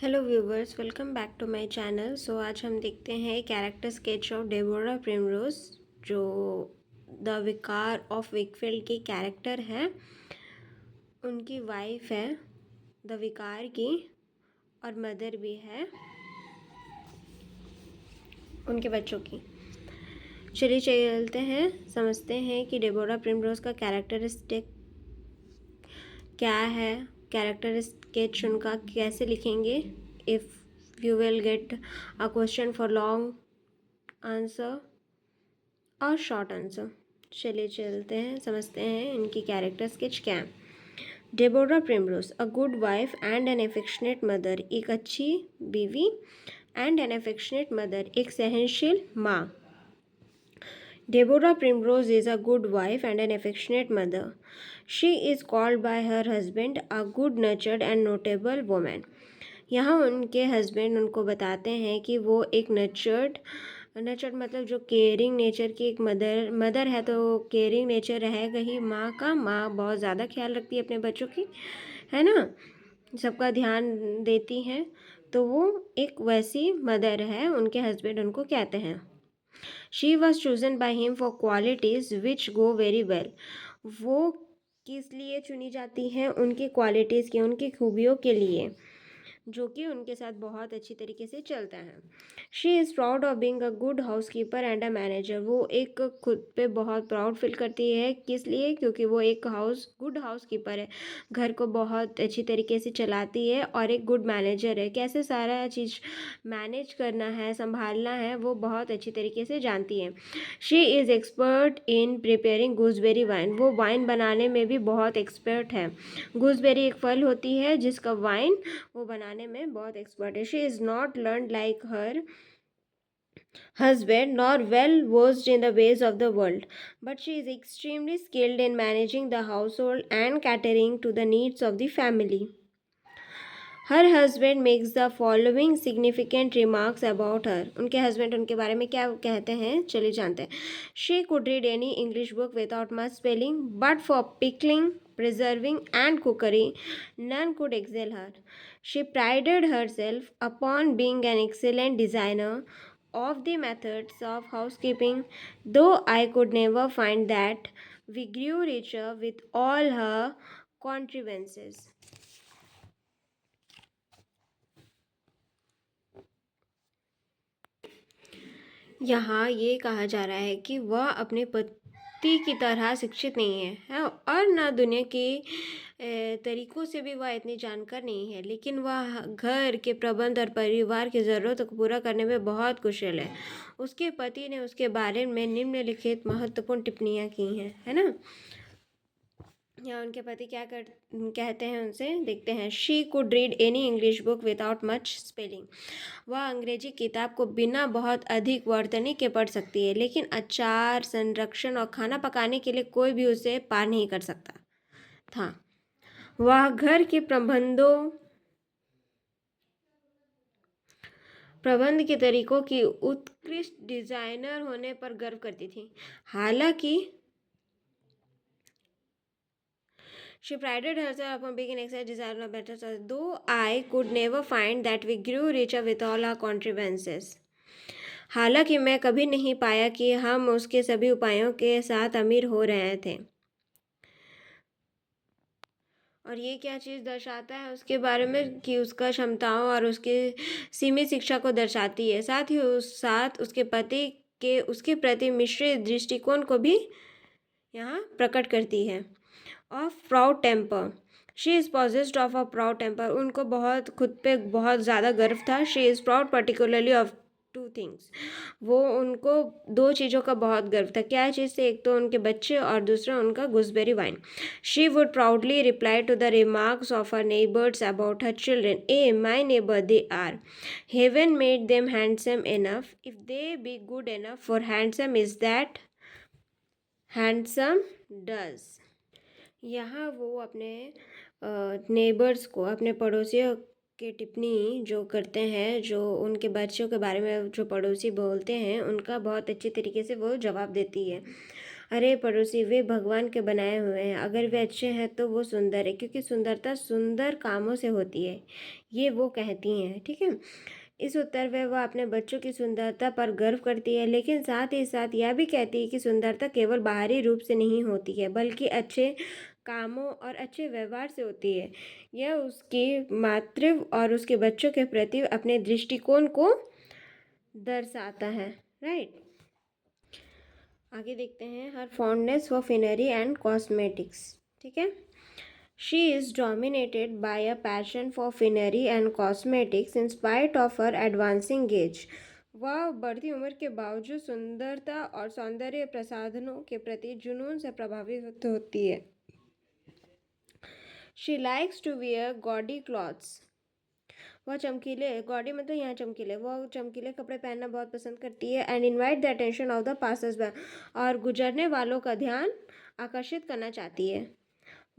Hello viewers, welcome back to my channel. So आज हम देखते हैं character sketch of Deborah Primrose, जो द विकार ऑफ विकफील्ड की कैरेक्टर है। उनकी वाइफ है द विकार की और मदर भी है उनके बच्चों की। चलिए चलते हैं, समझते हैं कि डेबोरा प्रिमरोज का कैरेक्टरिस्टिक क्या है, कैरेक्टर स्केच उनका कैसे लिखेंगे। If you will get a question for long answer और शॉर्ट आंसर। चलिए चलते हैं, समझते हैं इनकी कैरेक्टर स्केच क्या है। Deborah Primrose, a good wife and an affectionate mother, एक अच्छी बीवी एंड एन एफेक्शनेट मदर, एक सहनशील माँ। Deborah Primrose is a good wife and an affectionate mother. She is called by her husband a good natured and notable woman. यहाँ उनके husband उनको बताते हैं कि वो एक नर्चर्ड मतलब जो केयरिंग नेचर की एक मदर है, तो केयरिंग नेचर रहेगा ही माँ का। माँ बहुत ज़्यादा ख्याल रखती है अपने बच्चों की, है ना, सबका ध्यान देती हैं, तो वो एक वैसी मदर है, उनके हस्बैंड उनको कहते हैं। She was chosen by him for qualities which go very well. वो किस लिए चुनी जाती हैं? उनकी क्वालिटीज़ की, उनकी खूबियों के लिए, जो कि उनके साथ बहुत अच्छी तरीके से चलता है। She is proud of being a good house keeper and a manager. वो एक खुद पे बहुत प्राउड फील करती है, किस लिए? क्योंकि वो एक गुड हाउस कीपर है, घर को बहुत अच्छी तरीके से चलाती है और एक गुड मैनेजर है। कैसे सारा चीज़ मैनेज करना है, संभालना है, वो बहुत अच्छी तरीके से जानती है। She is expert in preparing gooseberry wine. वो वाइन बनाने में भी बहुत एक्सपर्ट है। गूसबेरी एक फल होती है जिसका वाइन वो बनाने में बहुत एक्सपर्ट है। She is not learn like her husband nor well versed in the ways of the world, but she is extremely skilled in managing the household and catering to the needs of the family. Her husband makes the following significant remarks about her. उनके husband उनके बारे में क्या कहते हैं, चलिए जानते हैं। She could read any English book without much spelling, but for pickling, preserving and cookery, none could excel her. She prided herself upon being an excellent designer of the methods of housekeeping, though I could never find that. We grew richer with all her contrivances. यहाँ ये कहा जा रहा है कि वह अपने पति की तरह शिक्षित नहीं है और न दुनिया के तरीक़ों से भी वह इतनी जानकार नहीं है, लेकिन वह घर के प्रबंध और परिवार की ज़रूरतों को पूरा करने में बहुत कुशल है। उसके पति ने उसके बारे में निम्नलिखित महत्वपूर्ण टिप्पणियाँ की हैं, है ना। या उनके पति क्या कहते हैं उनसे, देखते हैं। She could read any English book without much spelling. वह अंग्रेजी किताब को बिना बहुत अधिक वर्तनी के पढ़ सकती है, लेकिन अचार, संरक्षण और खाना पकाने के लिए कोई भी उसे पार नहीं कर सकता था। वह घर के प्रबंध के तरीकों की उत्कृष्ट डिजाइनर होने पर गर्व करती थी। हालांकि she prided herself upon being an excellent designer of better choice, though I could never find that we grew richer with all our contrivances. हालांकि मैं कभी नहीं पाया कि हम उसके सभी उपायों के साथ अमीर हो रहे थे। और ये क्या चीज़ दर्शाता है उसके बारे में कि उसका क्षमताओं और उसके सीमित शिक्षा को दर्शाती है। साथ ही साथ उसके पति के उसके प्रति मिश्रित दृष्टिकोण को भी यहाँ प्रकट करती है। Of proud temper, she is possessed of a proud temper. उनको बहुत खुद पे बहुत ज़्यादा गर्व था। She is proud particularly of two things. वो उनको दो चीज़ों का बहुत गर्व था। क्या चीज़ थी? एक तो उनके बच्चे और दूसरा उनका gooseberry wine. She would proudly reply to the remarks of her neighbours about her children, ay my neighbour they are, heaven made them handsome enough, if they be good enough for handsome is that handsome does. यहाँ वो अपने neighbours को, अपने पड़ोसियों की टिप्पणी जो करते हैं, जो उनके बच्चों के बारे में जो पड़ोसी बोलते हैं, उनका बहुत अच्छी तरीके से वो जवाब देती है। अरे पड़ोसी, वे भगवान के बनाए हुए हैं, अगर वे अच्छे हैं तो वो सुंदर है, क्योंकि सुंदरता सुंदर कामों से होती है, ये वो कहती हैं। ठीक है, इस उत्तर में वह अपने बच्चों की सुंदरता पर गर्व करती है, लेकिन साथ ही साथ यह भी कहती है कि सुंदरता केवल बाहरी रूप से नहीं होती है, बल्कि अच्छे कामों और अच्छे व्यवहार से होती है। यह उसकी मातृ और उसके बच्चों के प्रति अपने दृष्टिकोण को दर्शाता है। राइट, आगे देखते हैं, हर फॉन्डनेस फॉर फिनरी एंड कॉस्मेटिक्स। ठीक है, She is dominated by a passion for finery and cosmetics in spite of her advancing age. वह बढ़ती उम्र के बावजूद सुंदरता और सौंदर्य प्रसाधनों के प्रति जुनून से प्रभावित होती है। She likes to wear gaudy clothes. वह चमकीले, गॉडी मतलब यहाँ चमकीले, वह चमकीले कपड़े पहनना बहुत पसंद करती है। And invite the attention of the passers bye, और गुजरने वालों का ध्यान आकर्षित करना चाहती है।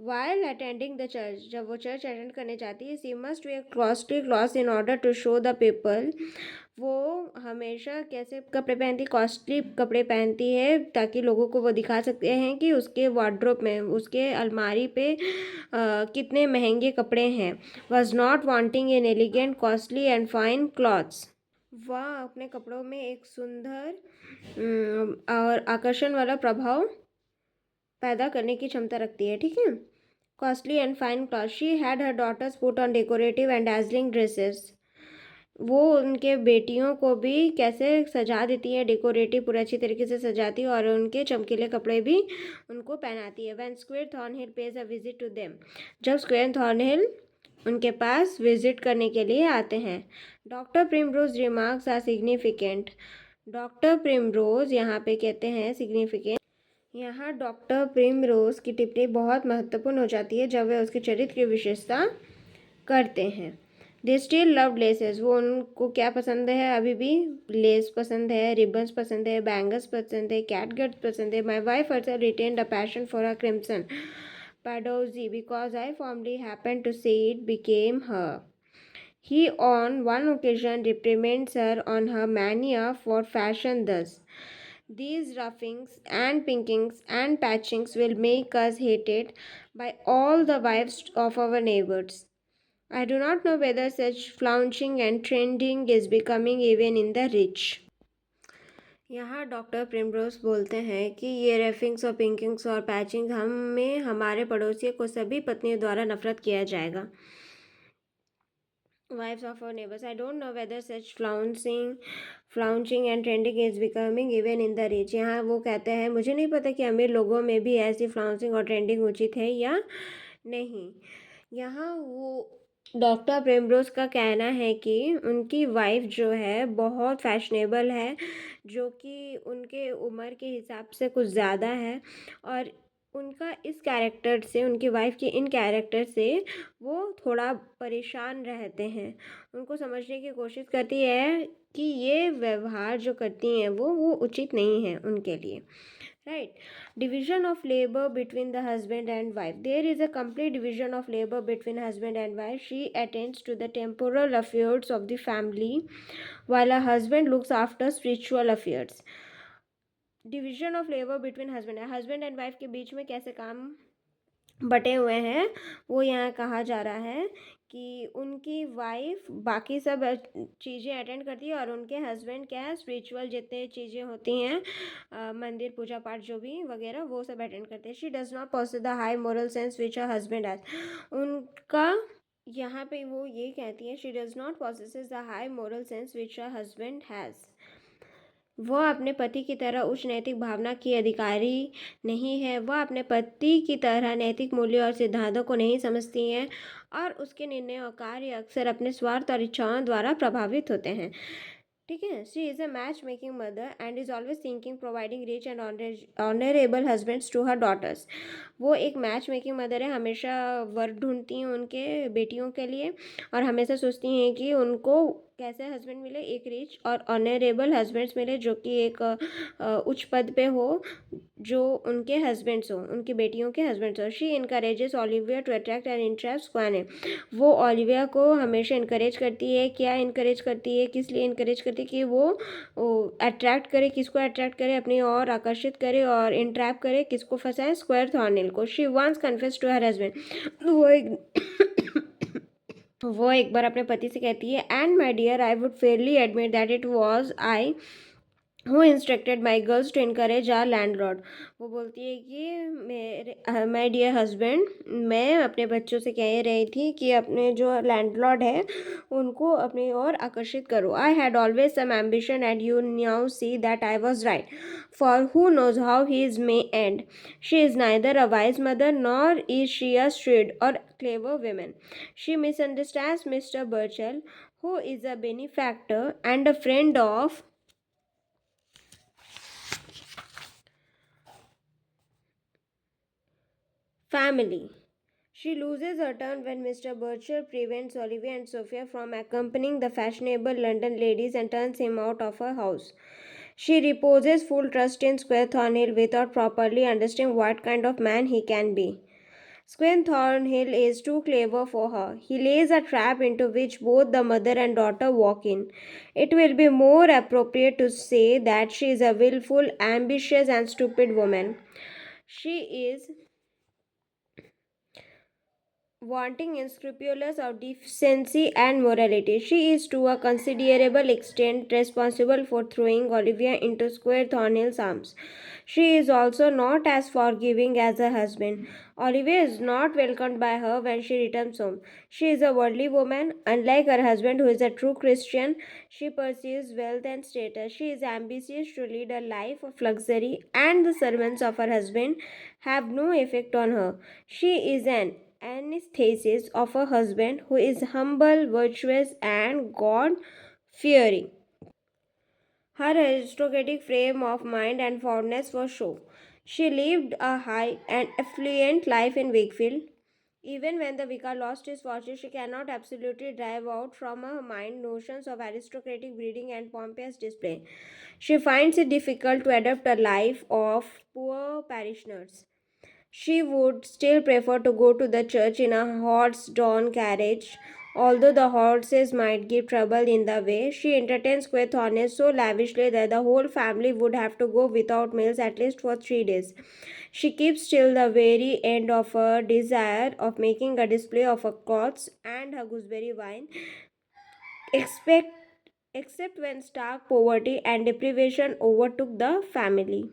While attending the church, जब वो चर्च अटेंड करने जाती है, she must wear costly clothes in order to show the people. वो हमेशा कैसे कपड़े पहनती, कॉस्टली कपड़े पहनती है, ताकि लोगों को वो दिखा सकते हैं कि उसके वार्डरोब में, उसके अलमारी पे कितने महंगे कपड़े हैं। Was not wanting in elegant, costly and fine clothes. वह अपने कपड़ों में एक सुंदर और आकर्षण वाला प्रभाव पैदा करने की क्षमता रखती है। ठीक है, costly and fine cloth, she had her daughters put on decorative and dazzling dresses. वो उनके बेटियों को भी कैसे सजा देती है, डेकोरेटिव पूरा अच्छी तरीके से सजाती है और उनके चमकीले कपड़े भी उनको पहनाती है। When squire Thornhill pays a visit to them, जब स्क्वेयर थॉर्नहिल उनके पास विजिट करने के लिए आते हैं। Doctor Primrose remarks are significant. Doctor Primrose यहाँ पे कहते हैं सिग्निफिकेंट। यहाँ डॉक्टर प्रिमरोज की टिप्पणी बहुत महत्वपूर्ण हो जाती है जब वे उसके चरित्र की विशेषता करते हैं। दे स्टिल लव लेसेस, वो उनको क्या पसंद है, अभी भी लेस पसंद है, रिबन्स पसंद है, बैंगल्स पसंद है, कैटगट पसंद है। My wife also retained a passion for a crimson padozi because I formerly happened to see it became her. He on one occasion reprimands her on her mania for fashion thus. These roughings and pinkings and patchings will make us hated by all the wives of our neighbors. I do not know whether such flaunching and trending is becoming even in the rich. यहाँ doctor primrose बोलते हैं कि ये रेफिंग्स और पिंकिंग्स और patching हमें हमारे पड़ोसियों को सभी पत्नियों द्वारा नफरत किया जाएगा। Wives of our neighbors. I don't know whether such flaunching and trending is becoming even in the rich. यहाँ वो कहते हैं, मुझे नहीं पता कि अमीर लोगों में भी ऐसी फ्लाउंसिंग और ट्रेंडिंग उचित है या नहीं। यहाँ वो डॉक्टर प्रिमरोज का कहना है कि उनकी वाइफ जो है बहुत फैशनेबल है, जो कि उनके उम्र के हिसाब से कुछ ज़्यादा है, और उनका इस कैरेक्टर से, उनकी वाइफ के इन कैरेक्टर से वो थोड़ा परेशान रहते हैं। उनको समझने की कोशिश करती है कि ये व्यवहार जो करती हैं वो उचित नहीं है उनके लिए। Right, division of labor between the husband and wife. There is a complete division of labor between husband and wife. She attends to the temporal affairs of the family while her husband looks after spiritual affairs. Division of labour between husband and wife के बीच में कैसे काम बटे हुए हैं वो यहाँ कहा जा रहा है कि उनकी वाइफ बाकी सब चीज़ें अटेंड करती है और उनके हस्बैंड क्या है, स्पिरिचुअल जितने चीज़ें होती हैं, मंदिर पूजा पाठ जो भी वगैरह वो सब अटेंड करते हैं। She does not possesses the high moral sense which a husband has. उनका यहाँ पे वो ये कहती है, she does not possesses the high moral sense which a husband has. वह अपने पति की तरह उच्च नैतिक भावना की अधिकारी नहीं है। वह अपने पति की तरह नैतिक मूल्यों और सिद्धांतों को नहीं समझती हैं और उसके निर्णय और कार्य अक्सर अपने स्वार्थ और इच्छाओं द्वारा प्रभावित होते हैं। ठीक है, she is a match making mother and is always thinking providing rich and honourable husbands to her daughters. वो एक मैच मेकिंग मदर है, हमेशा वर ढूंढती हैं उनके बेटियों के लिए और हमेशा सोचती हैं कि उनको कैसे हस्बैंड मिले, एक रिच और ऑनरेबल हस्बैंड्स मिले जो कि एक उच्च पद पे हो, जो उनके हस्बैंड्स हो, उनकी बेटियों के हस्बैंड्स हो। She encourages Olivia to attract and interest क्वाने, वो ओलिविया को हमेशा इनकरेज करती है। क्या इनकरेज करती है, किस लिए इनकरेज करती है कि वो अट्रैक्ट करे, किसको अट्रैक्ट करे, अपनी ओर आकर्षित करे और इंट्रैप करे, किसको फंसाए, स्क्वायर थॉर्नेल को। She once confess to her husband, वो एक बार अपने पति से कहती है, and my dear I would fairly admit that it was I who instructed my girls to encourage our landlord. वो बोलती है कि मेरे माई डियर हस्बैंड, मैं अपने बच्चों से कह रही थी कि अपने जो लैंडलॉर्ड है उनको अपनी ओर आकर्षित करो। I had always some ambition and you now see that I was right, for who knows how he is may end. She is neither a wise mother nor is she a shrewd or clever woman. She misunderstands Mr. Burchell, who is a benefactor and a friend of family. She loses her turn when Mr. Burchell prevents Olivia and Sophia from accompanying the fashionable London ladies and turns him out of her house. She reposes full trust in Square Thornhill without properly understanding what kind of man he can be. Square Thornhill is too clever for her. He lays a trap into which both the mother and daughter walk in. It will be more appropriate to say that she is a willful, ambitious, and stupid woman. She is wanting in scrupulous of decency and morality. She is to a considerable extent responsible for throwing Olivia into Square Thornhill's arms. She is also not as forgiving as her husband. Olivia is not welcomed by her when she returns home. She is a worldly woman. Unlike her husband, who is a true Christian, she pursues wealth and status. She is ambitious to lead a life of luxury, and the sermons of her husband have no effect on her. She is an antithesis of a husband who is humble, virtuous, and God fearing. Her aristocratic frame of mind and fondness for show. She lived a high and affluent life in Wakefield. Even when the vicar lost his fortune, she cannot absolutely drive out from her mind notions of aristocratic breeding and pompous display. She finds it difficult to adopt a life of poor parishioners. She would still prefer to go to the church in a horse-drawn carriage, although the horses might give trouble in the way. She entertains Quethornes so lavishly that the whole family would have to go without meals at least for 3 days. She keeps till the very end of her desire of making a display of her cloths and her gooseberry wine, except, except when stark poverty and deprivation overtook the family.